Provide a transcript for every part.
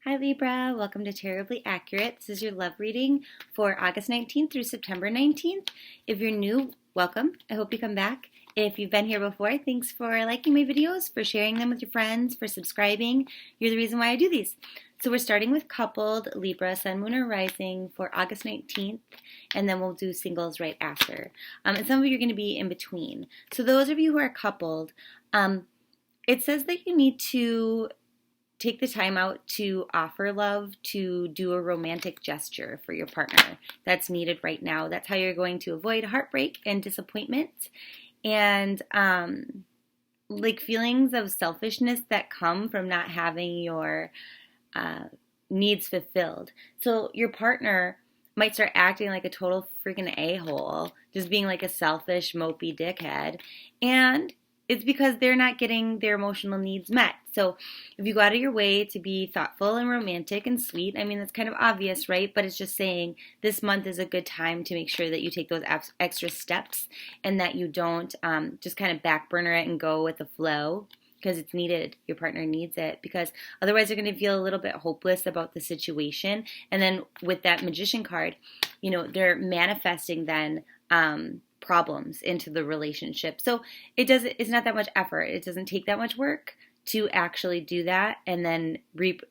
Hi Libra, welcome to Tarot-blee Accurate. This is your love reading for August 19th through September 19th. If you're new, welcome. I hope you come back. If you've been here before, thanks for liking my videos, for sharing them with your friends, for subscribing. You're the reason why I do these. So we're starting with coupled Libra, Sun, Moon, or Rising for August 19th, and then we'll do singles right after. And some of you are going to be in between. So those of you who are coupled, it says that you need to take the time out to offer love, to do a romantic gesture for your partner. That's needed right now. That's how you're going to avoid heartbreak and disappointment and like feelings of selfishness that come from not having your needs fulfilled. So your partner might start acting like a total freaking a-hole, just being like a selfish, mopey dickhead, and it's because they're not getting their emotional needs met. So if you go out of your way to be thoughtful and romantic and sweet, I mean, that's kind of obvious, right? But it's just saying this month is a good time to make sure that you take those extra steps and that you don't just kind of back burner it and go with the flow because it's needed. Your partner needs it because otherwise they're going to feel a little bit hopeless about the situation. And then with that Magician card, you know, they're manifesting then problems into the relationship. So it's not that much effort. It doesn't take that much work to actually do that and then reap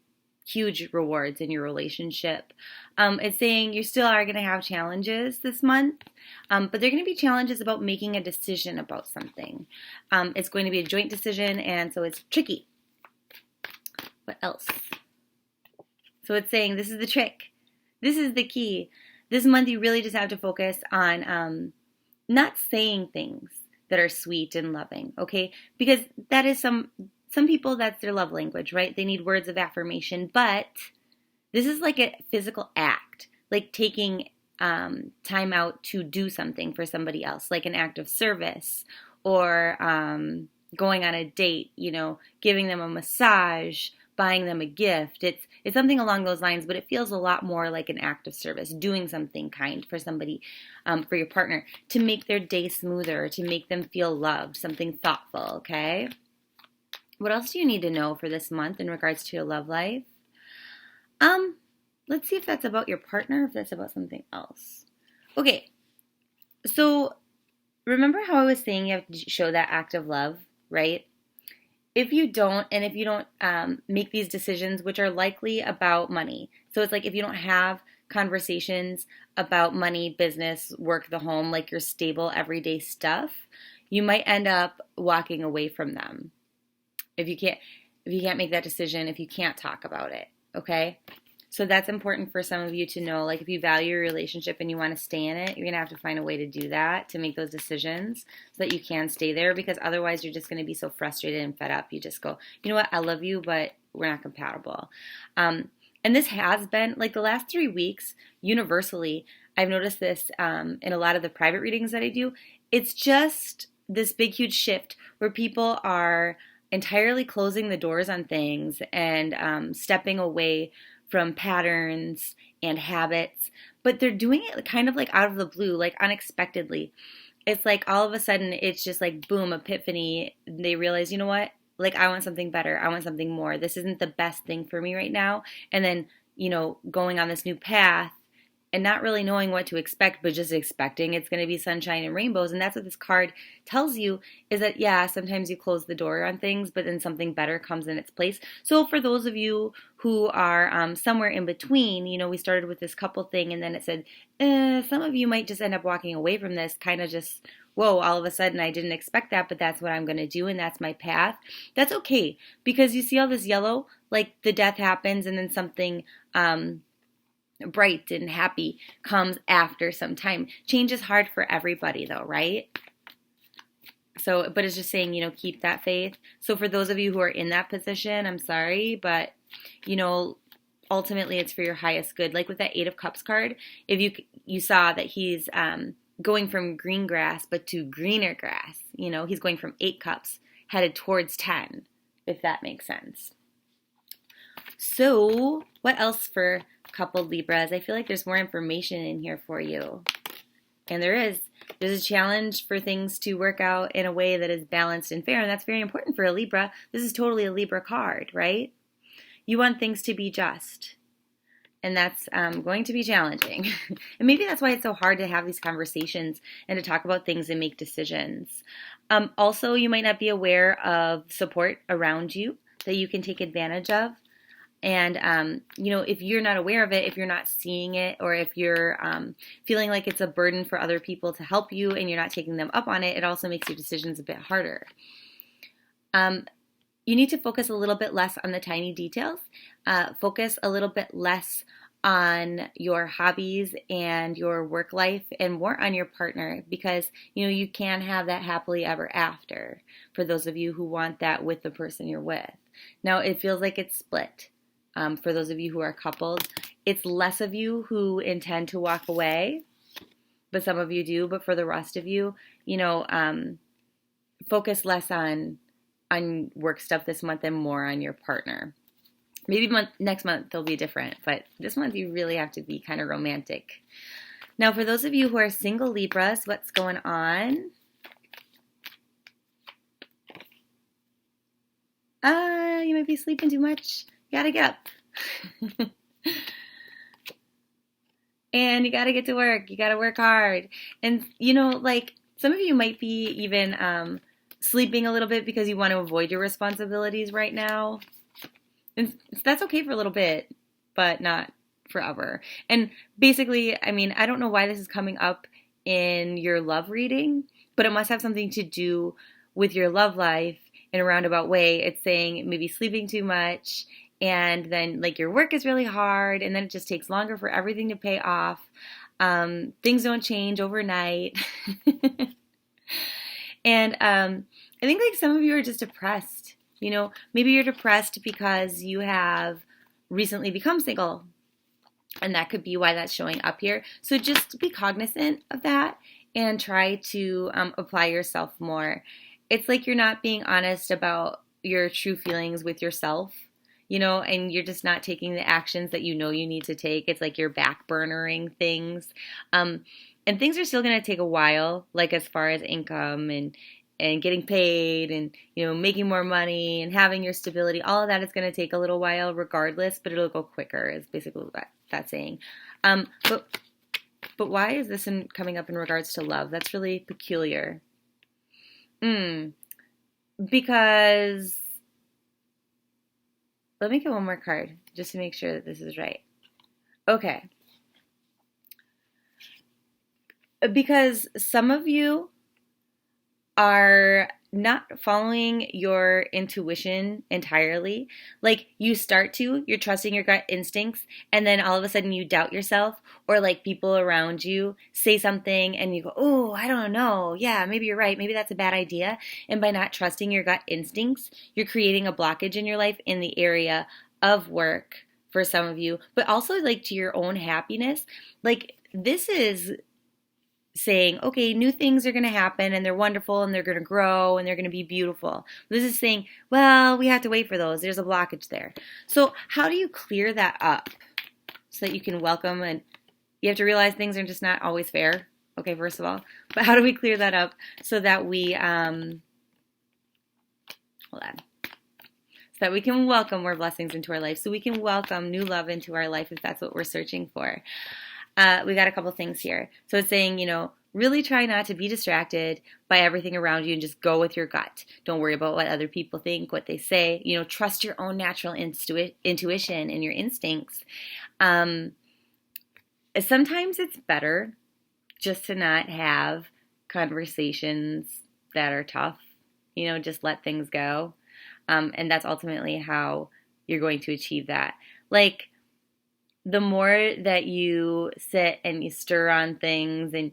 huge rewards in your relationship. It's saying you still are going to have challenges this month, but they're going to be challenges about making a decision about something. It's going to be a joint decision, and so it's tricky. What else? So it's saying this is the trick. This is the key. This month you really just have to focus on not saying things that are sweet and loving, okay? Because that is some people, that's their love language, right? They need words of affirmation, but this is like a physical act, like taking time out to do something for somebody else, like an act of service or going on a date, you know, giving them a massage, buying them a gift. It's something along those lines, but it feels a lot more like an act of service, doing something kind for somebody, for your partner, to make their day smoother, to make them feel loved, something thoughtful, okay? What else do you need to know for this month in regards to your love life? Let's see if that's about your partner or if that's about something else. Okay, so remember how I was saying you have to show that act of love, right? If you don't make these decisions, which are likely about money, so it's like if you don't have conversations about money, business, work, the home, like your stable everyday stuff, you might end up walking away from them. If you can't make that decision, if you can't talk about it, okay? So that's important for some of you to know. Like if you value your relationship and you want to stay in it, you're going to have to find a way to do that, to make those decisions so that you can stay there, because otherwise you're just going to be so frustrated and fed up. You just go, you know what, I love you, but we're not compatible. And this has been, like the last 3 weeks, universally, I've noticed this in a lot of the private readings that I do. It's just this big, huge shift where people are entirely closing the doors on things and stepping away from patterns and habits, but they're doing it kind of like out of the blue, like unexpectedly. It's like all of a sudden it's just like boom, epiphany. They realize, you know what? Like I want something better. I want something more. This isn't the best thing for me right now. And then, you know, going on this new path and not really knowing what to expect, but just expecting it's going to be sunshine and rainbows. And that's what this card tells you, is that, yeah, sometimes you close the door on things, but then something better comes in its place. So for those of you who are somewhere in between, you know, we started with this couple thing, and then it said, some of you might just end up walking away from this, kind of just, whoa, all of a sudden I didn't expect that, but that's what I'm going to do, and that's my path. That's okay, because you see all this yellow, like the death happens, and then something bright and happy comes after some time. Change is hard for everybody though, right? So, but it's just saying, you know, keep that faith. So for those of you who are in that position, I'm sorry, but you know, ultimately it's for your highest good. Like with that 8 of Cups card, if you saw that he's going from green grass but to greener grass, you know, he's going from 8 cups headed towards 10, if that makes sense. So what else for coupled Libras? I feel like there's more information in here for you. And there's a challenge for things to work out in a way that is balanced and fair, and that's very important for a Libra. This is totally a Libra card, right? you want things to be just. And that's going to be challenging. And maybe that's why it's so hard to have these conversations and to talk about things and make decisions. Also, you might not be aware of support around you that you can take advantage of. And, if you're not aware of it, if you're not seeing it, or if you're feeling like it's a burden for other people to help you and you're not taking them up on it, it also makes your decisions a bit harder. You need to focus a little bit less on the tiny details. Focus a little bit less on your hobbies and your work life and more on your partner, because, you can have that happily ever after for those of you who want that with the person you're with. Now, it feels like it's split. For those of you who are coupled, it's less of you who intend to walk away, but some of you do. But for the rest of you, focus less on work stuff this month and more on your partner. Maybe next month they'll be different, but this month you really have to be kind of romantic. Now, for those of you who are single Libras, what's going on? You might be sleeping too much. You gotta get up. And you gotta get to work. You gotta work hard. And, some of you might be even sleeping a little bit because you want to avoid your responsibilities right now. And that's okay for a little bit, but not forever. And basically, I don't know why this is coming up in your love reading, but it must have something to do with your love life in a roundabout way. It's saying maybe sleeping too much, and then your work is really hard, and then it just takes longer for everything to pay off. Things don't change overnight. And I think some of you are just depressed. Maybe you're depressed because you have recently become single, and that could be why that's showing up here. So just be cognizant of that and try to apply yourself more. It's like you're not being honest about your true feelings with yourself, and you're just not taking the actions that you need to take. It's like you're back burnering things. And things are still going to take a while, as far as income and getting paid and, making more money and having your stability. All of that is going to take a little while regardless, but it'll go quicker is basically what that's saying. But why is this coming up in regards to love? That's really peculiar. Because, let me get one more card just to make sure that this is right. Okay. Because some of you are not following your intuition entirely. You're trusting your gut instincts, and then all of a sudden you doubt yourself, or people around you say something and you go, oh, I don't know. Yeah, maybe you're right. Maybe that's a bad idea. And by not trusting your gut instincts, you're creating a blockage in your life in the area of work for some of you, but also to your own happiness. This is saying, okay, new things are going to happen and they're wonderful and they're going to grow and they're going to be beautiful. This is saying, well, we have to wait for those. There's a blockage there. So how do you clear that up so that you can welcome? And you have to realize things are just not always fair. Okay, first of all, but how do we clear that up so that we, so that we can welcome more blessings into our life, so we can welcome new love into our life if that's what we're searching for. We got a couple things here. So it's saying, really try not to be distracted by everything around you and just go with your gut. Don't worry about what other people think, what they say. Trust your own natural intuition and your instincts. Sometimes it's better just to not have conversations that are tough. Just let things go. And that's ultimately how you're going to achieve that. The more that you sit and you stir on things and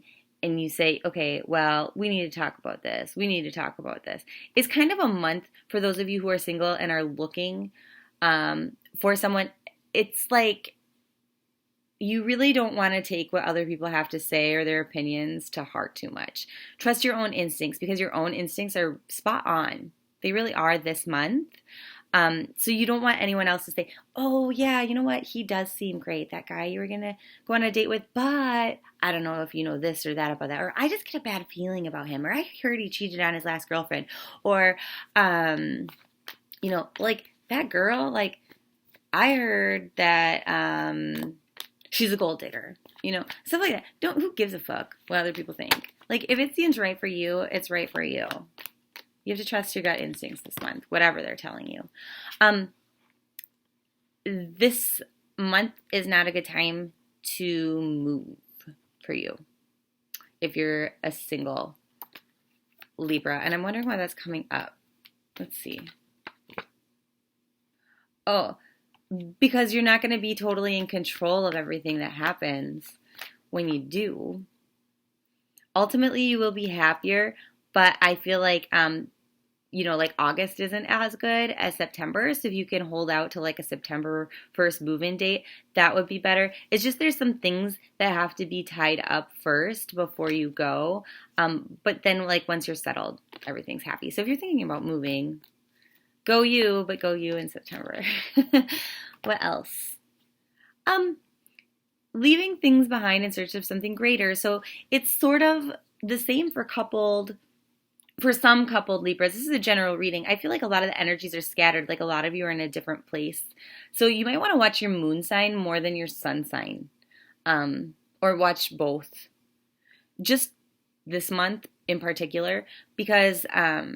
you say, okay, well, we need to talk about this. We need to talk about this. It's kind of a month for those of you who are single and are looking for someone. It's you really don't want to take what other people have to say or their opinions to heart too much. Trust your own instincts, because your own instincts are spot on. They really are this month. So you don't want anyone else to say, oh, yeah, you know what? He does seem great, that guy you were going to go on a date with, but I don't know if you know this or that about that. Or I just get a bad feeling about him. Or I heard he cheated on his last girlfriend. Or, that girl, I heard that she's a gold digger. You know, stuff like that. Who gives a fuck what other people think? Like, if it seems right for you, it's right for you. You have to trust your gut instincts this month, whatever they're telling you. This month is not a good time to move for you if you're a single Libra. And I'm wondering why that's coming up. Let's see. Oh, because you're not going to be totally in control of everything that happens when you do. Ultimately, you will be happier, but I feel like, you know, like August isn't as good as September. So if you can hold out to like a September 1st move-in date, that would be better. It's just there's some things that have to be tied up first before you go. But then like once you're settled, everything's happy. So if you're thinking about moving, go you, but go you in September. What else? Leaving things behind in search of something greater. So it's sort of the same for some coupled Libras. This is a general reading. I feel like a lot of the energies are scattered. Like a lot of you are in a different place. So you might want to watch your moon sign more than your sun sign. Or watch both. Just this month in particular. Because I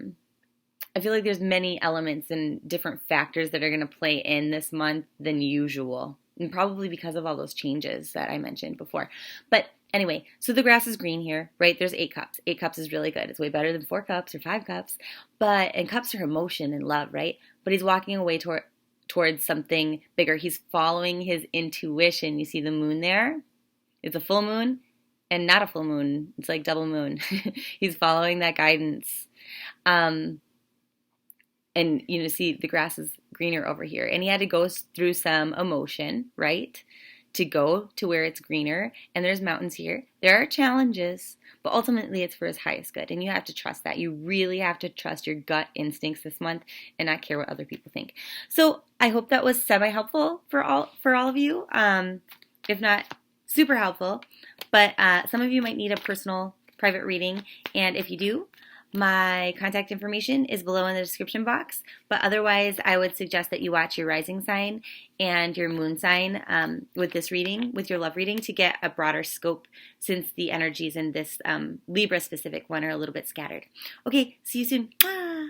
feel like there's many elements and different factors that are going to play in this month than usual. And probably because of all those changes that I mentioned before. But anyway, so the grass is green here, right? There's 8 cups. 8 cups is really good. It's way better than 4 cups or 5 cups. And cups are emotion and love, right? But he's walking away towards something bigger. He's following his intuition. You see the moon there? It's a full moon and not a full moon. It's like double moon. He's following that guidance. And, you know, see the grass is greener over here. And he had to go through some emotion, right, to go to where it's greener. And there's mountains here. There are challenges, but ultimately it's for his highest good. And you have to trust that. You really have to trust your gut instincts this month and not care what other people think. So I hope that was semi-helpful for all of you. If not super helpful. But some of you might need a personal private reading. And if you do, my contact information is below in the description box, but otherwise I would suggest that you watch your rising sign and your moon sign with this reading, with your love reading, to get a broader scope since the energies in this Libra specific one are a little bit scattered. Okay, see you soon. Ah.